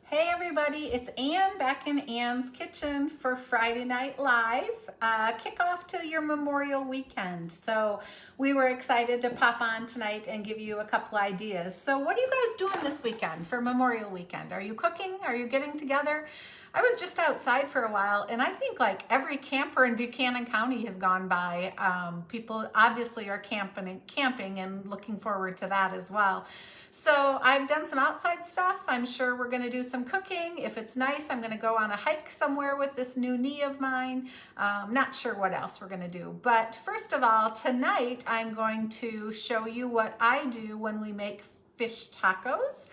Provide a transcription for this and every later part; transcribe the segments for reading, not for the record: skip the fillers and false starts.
Hey everybody, it's Ann back in Ann's Kitchen for Friday Night Live, kickoff to your Memorial Weekend. So we were excited to pop on tonight and give you a couple ideas. So what are you guys doing this weekend for Memorial Weekend? Are you cooking? Are you getting together? I was just outside for a while, and I think like every camper in Buchanan County has gone by. People obviously are camping and looking forward to that as well. So I've done some outside stuff. I'm sure we're gonna do some cooking. If it's nice, I'm gonna go on a hike somewhere with this new knee of mine. Not sure what else we're gonna do. But first of all, tonight I'm going to show you what I do when we make fish tacos.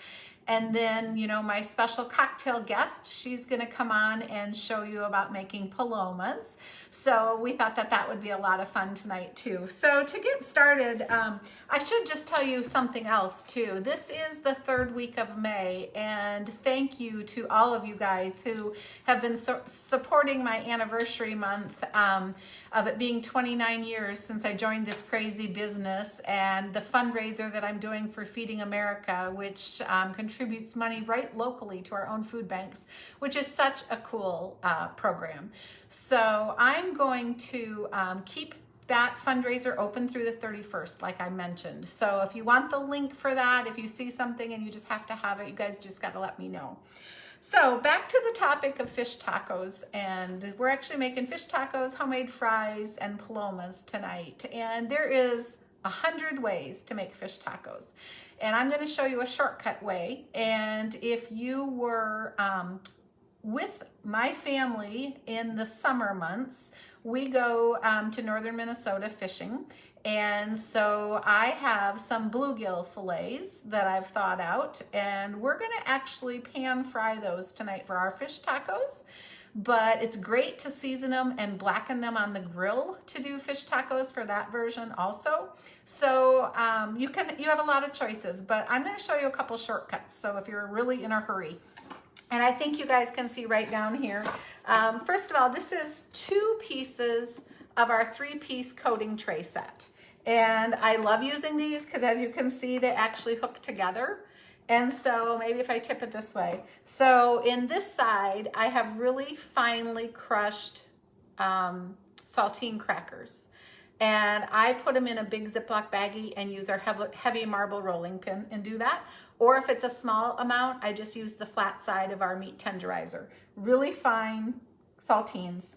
And then, you know, my special cocktail guest, she's gonna come on and show you about making palomas. So we thought that that would be a lot of fun tonight too. So to get started, I should just tell you something else too. This is the third week of May, and thank you to all of you guys who have been supporting my anniversary month of it being 29 years since I joined this crazy business, and the fundraiser that I'm doing for Feeding America, which contributes money right locally to our own food banks, which is such a cool program. So I'm going to keep that fundraiser open through the 31st, like I mentioned. So if you want the link for that, if you see something and you just have to have it, you guys just got to let me know. So back to the topic of fish tacos, and we're actually making fish tacos, homemade fries, and palomas tonight. And there is 100 ways to make fish tacos. And I'm going to show you a shortcut way. And if you were with my family in the summer months, we go to northern Minnesota fishing. And so I have some bluegill fillets that I've thawed out, and we're gonna actually pan fry those tonight for our fish tacos. But it's great to season them and blacken them on the grill to do fish tacos for that version also. So you have a lot of choices, but I'm gonna show you a couple shortcuts. So if you're really in a hurry. And I think you guys can see right down here. First of all, this is 2 pieces of our 3-piece coating tray set. And I love using these because, as you can see, they actually hook together. And so maybe if I tip it this way. So in this side, I have really finely crushed saltine crackers. And I put them in a big Ziploc baggie and use our heavy marble rolling pin and do that. Or if it's a small amount, I just use the flat side of our meat tenderizer. Really fine saltines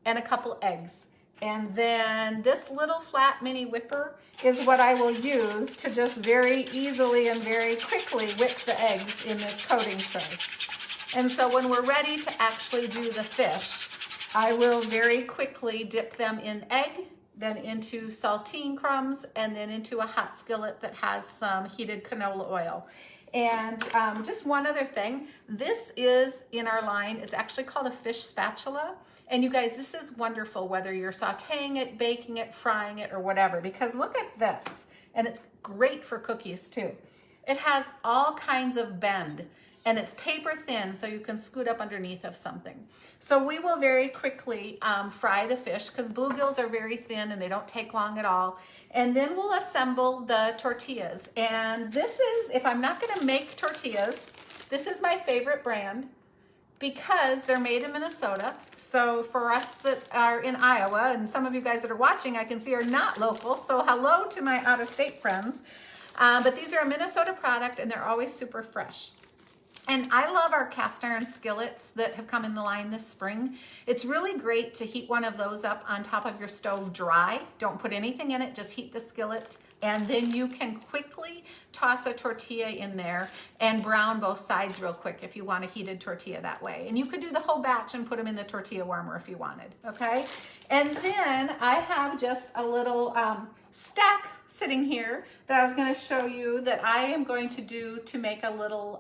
and a couple eggs. And then this little flat mini whipper is what I will use to just very easily and very quickly whip the eggs in this coating tray. And so when we're ready to actually do the fish, I will very quickly dip them in egg, then into saltine crumbs, and then into a hot skillet that has some heated canola oil. And just one other thing, this is in our line, it's actually called a fish spatula. And you guys, this is wonderful whether you're sauteing it, baking it, frying it, or whatever, because look at this, and it's great for cookies too. It has all kinds of bend, and it's paper thin, so you can scoot up underneath of something. So we will very quickly fry the fish, because bluegills are very thin and they don't take long at all. And then we'll assemble the tortillas. And this is, if I'm not gonna make tortillas, this is my favorite brand because they're made in Minnesota. So for us that are in Iowa, and some of you guys that are watching, I can see are not local, so hello to my out-of-state friends. But these are a Minnesota product, and they're always super fresh. And I love our cast iron skillets that have come in the line this spring. It's really great to heat one of those up on top of your stove dry. Don't put anything in it, just heat the skillet. And then you can quickly toss a tortilla in there and brown both sides real quick if you want a heated tortilla that way. And you could do the whole batch and put them in the tortilla warmer if you wanted, okay? And then I have just a little stack sitting here that I was gonna show you that I am going to do to make a little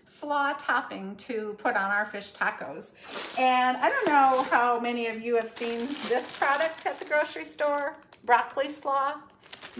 slaw topping to put on our fish tacos. And I don't know how many of you have seen this product at the grocery store, broccoli slaw.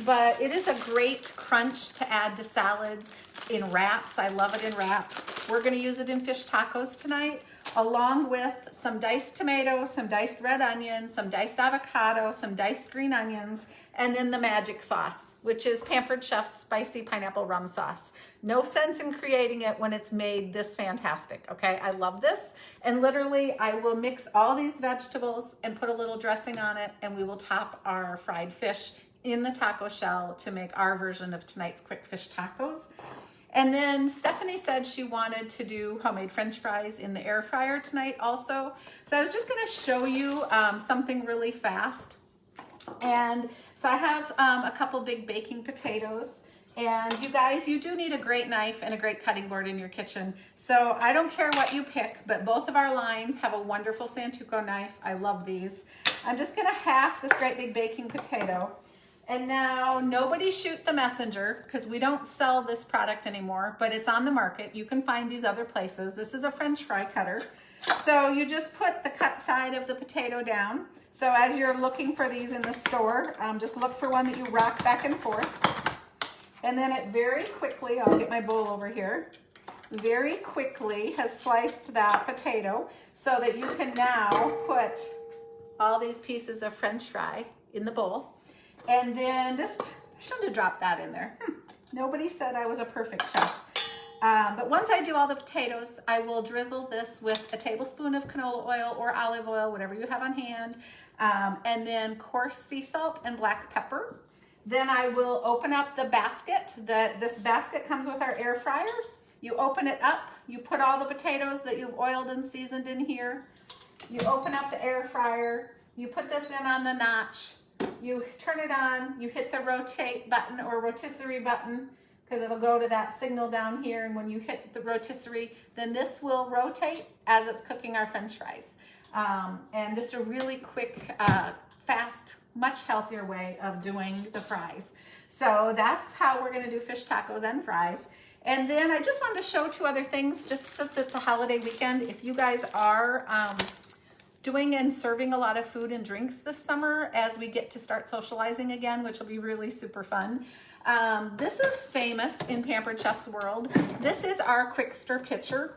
But it is a great crunch to add to salads, in wraps. I love it in wraps. We're gonna use it in fish tacos tonight. along with some diced tomatoes, some diced red onions, some diced avocado, some diced green onions, and then the magic sauce, which is Pampered Chef's spicy pineapple rum sauce. No sense in creating it when it's made this fantastic, okay? I love this. And literally, I will mix all these vegetables and put a little dressing on it, and we will top our fried fish in the taco shell to make our version of tonight's quick fish tacos. And then Stephanie said she wanted to do homemade French fries in the air fryer tonight also. So I was just gonna show you something really fast. And so I have a couple big baking potatoes. And you guys, you do need a great knife and a great cutting board in your kitchen. So I don't care what you pick, but both of our lines have a wonderful Santoku knife. I love these. I'm just gonna half this great big baking potato. And now, nobody shoot the messenger because we don't sell this product anymore, but it's on the market. You can find these other places. This is a French fry cutter. So you just put the cut side of the potato down. So as you're looking for these in the store, just look for one that you rock back and forth. And then it very quickly, I'll get my bowl over here, very quickly has sliced that potato so that you can now put all these pieces of French fry in the bowl. And then this, I shouldn't have dropped that in there. Nobody said I was a perfect chef. But once I do all the potatoes, I will drizzle this with a tablespoon of canola oil or olive oil, whatever you have on hand. And then coarse sea salt and black pepper. Then I will open up the basket. This basket comes with our air fryer. You open it up, you put all the potatoes that you've oiled and seasoned in here. You open up the air fryer, you put this in on the notch. You turn it on, you hit the rotate button or rotisserie button because it'll go to that signal down here, and when you hit the rotisserie, then this will rotate as it's cooking our French fries. And just a really quick, fast, much healthier way of doing the fries. So that's how we're gonna do fish tacos and fries. And then I just wanted to show two other things, just since it's a holiday weekend. If you guys are doing and serving a lot of food and drinks this summer as we get to start socializing again, which will be really super fun. This is famous in Pampered Chef's world. This is our quick stir pitcher,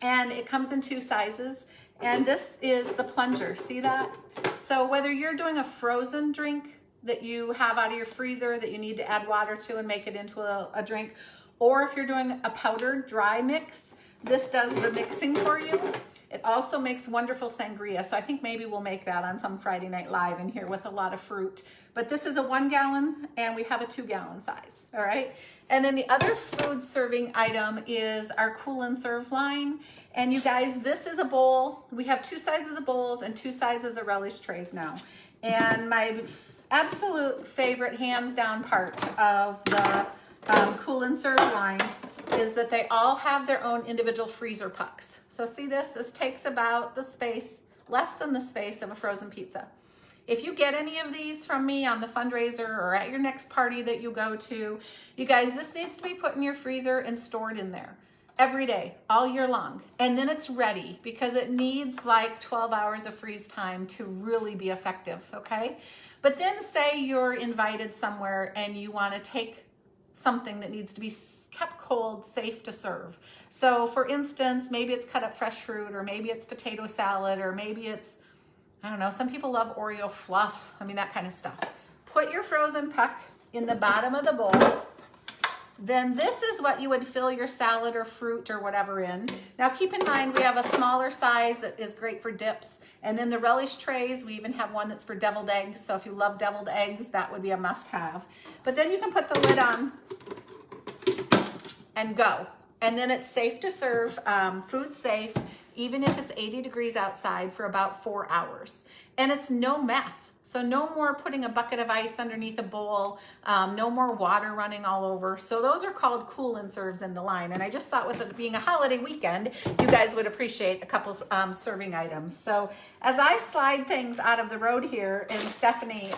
and it comes in two sizes. And this is the plunger, see that? So whether you're doing a frozen drink that you have out of your freezer that you need to add water to and make it into a drink, or if you're doing a powdered dry mix, this does the mixing for you. It also makes wonderful sangria. So I think maybe we'll make that on some Friday Night Live in here with a lot of fruit. But this is a 1 gallon and we have a 2 gallon size, all right? And then the other food serving item is our cool and serve line. And you guys, this is a bowl. We have 2 sizes of bowls and 2 sizes of relish trays now. And my absolute favorite hands down part of the cool and serve line is that they all have their own individual freezer pucks. So see this? This takes about the space, less than the space of a frozen pizza. If you get any of these from me on the fundraiser or at your next party that you go to, you guys, this needs to be put in your freezer and stored in there every day, all year long. And then it's ready because it needs like 12 hours of freeze time to really be effective, okay? But then say you're invited somewhere and you want to take something that needs to be kept cold, safe to serve. So for instance, maybe it's cut up fresh fruit, or maybe it's potato salad, or maybe it's, I don't know, some people love Oreo fluff. I mean, that kind of stuff. Put your frozen puck in the bottom of the bowl. Then this is what you would fill your salad or fruit or whatever in. Now keep in mind, we have a smaller size that is great for dips. And then the relish trays, we even have one that's for deviled eggs. So if you love deviled eggs, that would be a must-have. But then you can put the lid on and go. And then it's safe to serve, food safe, even if it's 80 degrees outside for about 4 hours. And it's no mess. So no more putting a bucket of ice underneath a bowl, no more water running all over. So those are called cool and serves in the line. And I just thought with it being a holiday weekend, you guys would appreciate a couple serving items. So as I slide things out of the road here and Stephanie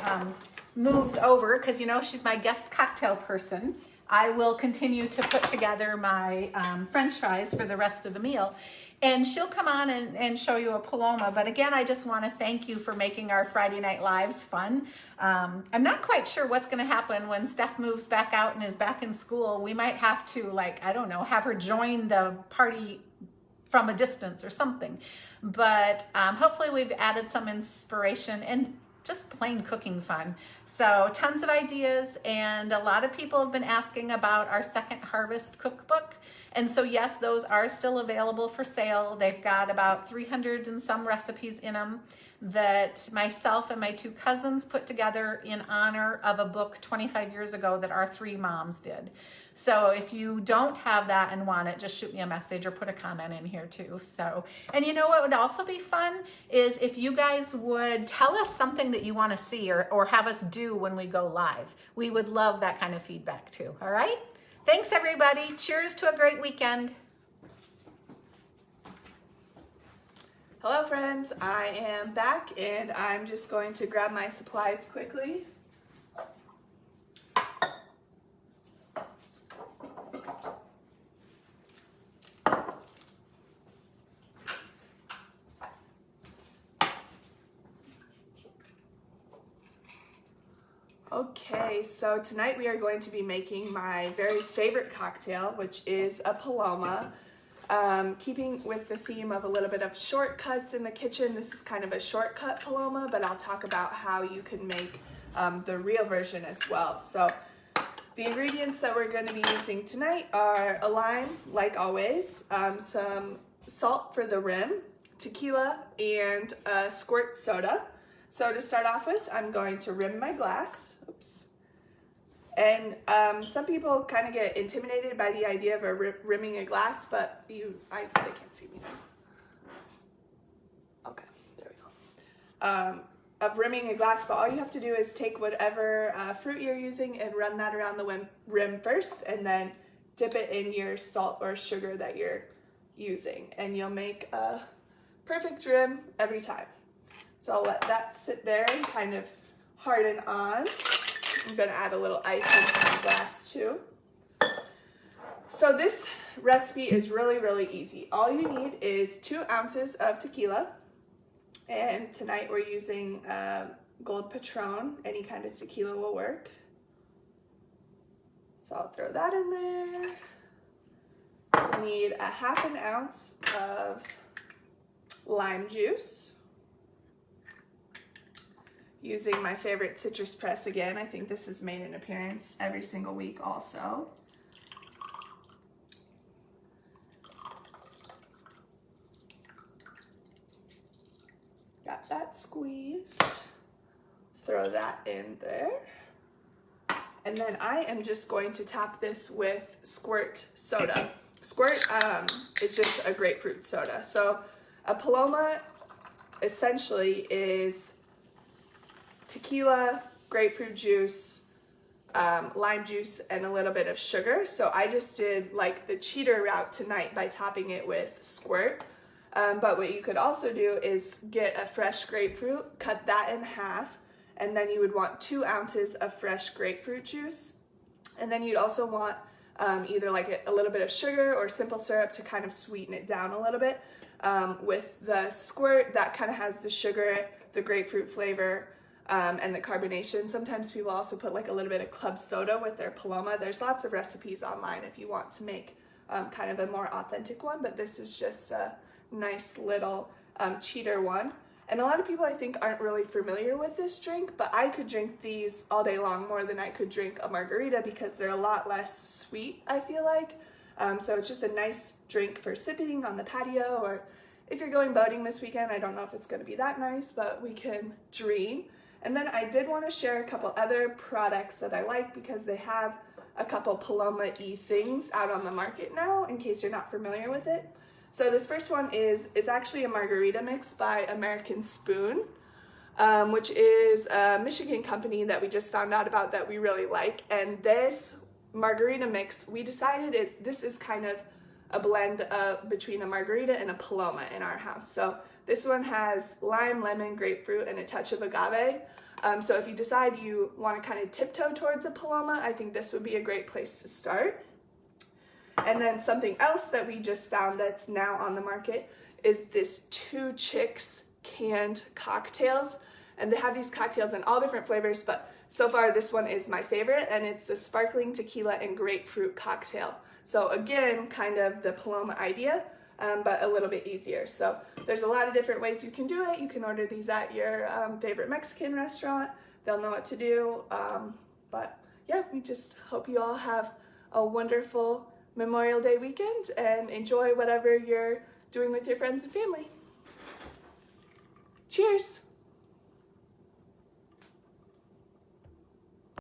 moves over, because you know she's my guest cocktail person, I will continue to put together my French fries for the rest of the meal. And she'll come on and show you a Paloma. But again, I just want to thank you for making our Friday Night Lives fun. I'm not quite sure what's going to happen when Steph moves back out and is back in school. We might have to, like, I don't know, have her join the party from a distance or something. But hopefully we've added some inspiration and just plain cooking fun. So tons of ideas, and a lot of people have been asking about our Second Harvest cookbook. And so yes, those are still available for sale. They've got about 300 and some recipes in them that myself and my 2 cousins put together in honor of a book 25 years ago that our 3 moms did. So if you don't have that and want it, just shoot me a message or put a comment in here too. So, and you know what would also be fun is if you guys would tell us something that you want to see or have us do when we go live. We would love that kind of feedback too. All right. Thanks everybody. Cheers to a great weekend. Hello friends, I am back and I'm just going to grab my supplies quickly. Okay, so tonight we are going to be making my very favorite cocktail, which is a Paloma. Keeping with the theme of a little bit of shortcuts in the kitchen, this is kind of a shortcut Paloma, but I'll talk about how you can make the real version as well. So the ingredients that we're going to be using tonight are a lime, like always, some salt for the rim, tequila, and a squirt soda. So to start off with, I'm going to rim my glass. Oops. And some people kind of get intimidated by the idea of rimming a glass, but they can't see me now. Okay, there we go. Of rimming a glass, but all you have to do is take whatever fruit you're using and run that around the rim first, and then dip it in your salt or sugar that you're using, and you'll make a perfect rim every time. So I'll let that sit there and kind of harden on. I'm gonna add a little ice into my glass too. So this recipe is really, really easy. All you need is 2 ounces of tequila. And tonight we're using Gold Patron. Any kind of tequila will work. So I'll throw that in there. We need a 1/2 ounce of lime juice. Using my favorite citrus press again. I think this has made an appearance every single week also. Got that squeezed. Throw that in there. And then I am just going to top this with squirt soda. Squirt is just a grapefruit soda. So a Paloma essentially is tequila, grapefruit juice, lime juice, and a little bit of sugar. So I just did like the cheater route tonight by topping it with squirt. But what you could also do is get a fresh grapefruit, cut that in half, and then you would want 2 ounces of fresh grapefruit juice. And then you'd also want either like a little bit of sugar or simple syrup to kind of sweeten it down a little bit. With the squirt, that kind of has the sugar, the grapefruit flavor, and the carbonation. Sometimes people also put like a little bit of club soda with their Paloma. There's lots of recipes online if you want to make kind of a more authentic one, but this is just a nice little cheater one. And a lot of people I think aren't really familiar with this drink, but I could drink these all day long more than I could drink a margarita because they're a lot less sweet, I feel like. So it's just a nice drink for sipping on the patio, or if you're going boating this weekend. I don't know if it's going to be that nice, but we can dream. And then I did want to share a couple other products that I like because they have a couple Paloma-y things out on the market now, in case you're not familiar with it. So this first one it's actually a margarita mix by American Spoon, which is a Michigan company that we just found out about that we really like. And this margarita mix, we decided this is kind of a blend between a margarita and a Paloma in our house. So this one has lime, lemon, grapefruit, and a touch of agave. So if you decide you want to kind of tiptoe towards a Paloma, I think this would be a great place to start. And then something else that we just found that's now on the market is this 2 Chicks canned cocktails. And they have these cocktails in all different flavors, but so far this one is my favorite, and it's the sparkling tequila and grapefruit cocktail. So again, kind of the Paloma idea. but a little bit easier. So there's a lot of different ways you can do it. You can order these at your favorite Mexican restaurant. They'll know what to do. But yeah, we just hope you all have a wonderful Memorial Day weekend and enjoy whatever you're doing with your friends and family. Cheers!